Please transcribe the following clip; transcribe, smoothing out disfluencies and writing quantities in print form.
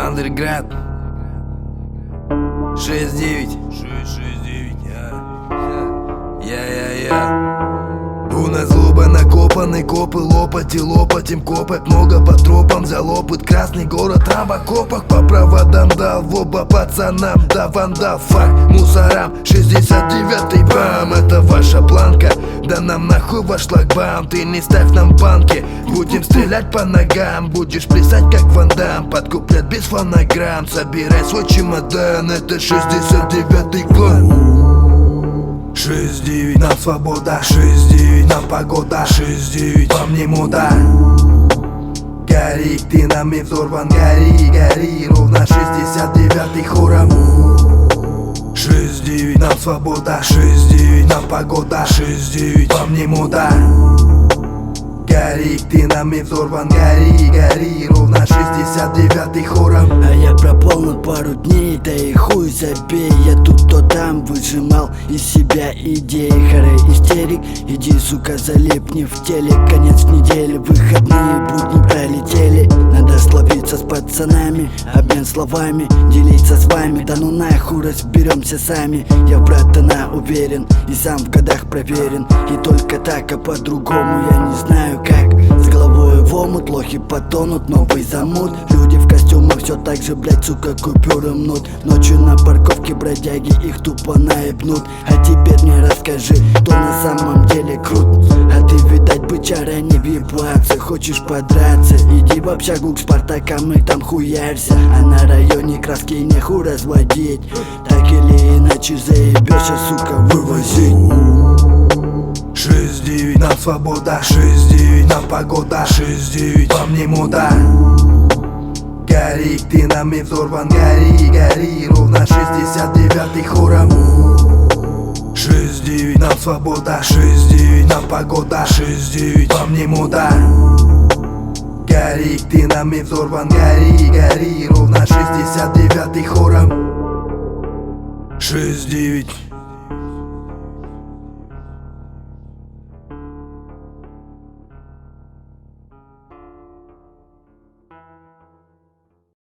Андерград 6-9 У нас злоба накопаны, копы лопать и лопать им копать. Много по тропам взял опыт, красный город там в окопах. По проводам дал в оба пацанам, да вандал, фак мусорам. 69-й бам, это ваша планка. Да нам нахуй ваш шлагбаум, ты не ставь нам банки. Будем стрелять по ногам, будешь плясать как Ван Дам. Подкуплять без фонограмм, собирай свой чемодан. Это 69-й клан. 6-9, нам свобода, 6-9, нам погода, 6-9, вам не мода. Гори, ты нами взорван, гори, гори, ровно 69-й хором. 6-9, нам свобода, 6-9, нам погода, 6-9, вам не мода. Гори, ты нами взорван, гори, гори, ровно 69-й хором. А я пропал на пару дней, да и хуй забей. Я тут то там выжимал из себя идеи. Харе истерик, иди, сука, залипни в теле. Конец недели, выходные будни пролетели. Надо словиться с пацанами, обмен словами, делиться с вами. Да ну нахуй, разберемся сами. Я в братана уверен и сам в годах проверен. И только так, а по-другому я не знаю как. С головой в омут, лохи потонут, новый замут. Люди в костюмах все так же, блять, сука, купюры мнут. Ночью на парковке бродяги их тупо наебнут. А теперь мне расскажи, кто на самом деле крут. А ты, видать, бычара, не въебаться. Хочешь подраться, иди в общагу к Спартакам и там хуярься. А на районе краски нехуй разводить. Так или иначе заебешься, сука, вывозить. 6-9, нам свобода, 6-9, нам погода, 6-9, вам не мода. Гори, ты нами взорван, гори, гори, ровно 69-й хором. 6-9, нам свобода, 6-9, нам погода, 6-9, вам не мода. Гори, ты нами взорван, гори, гори, ровно 69-й хором. 6-9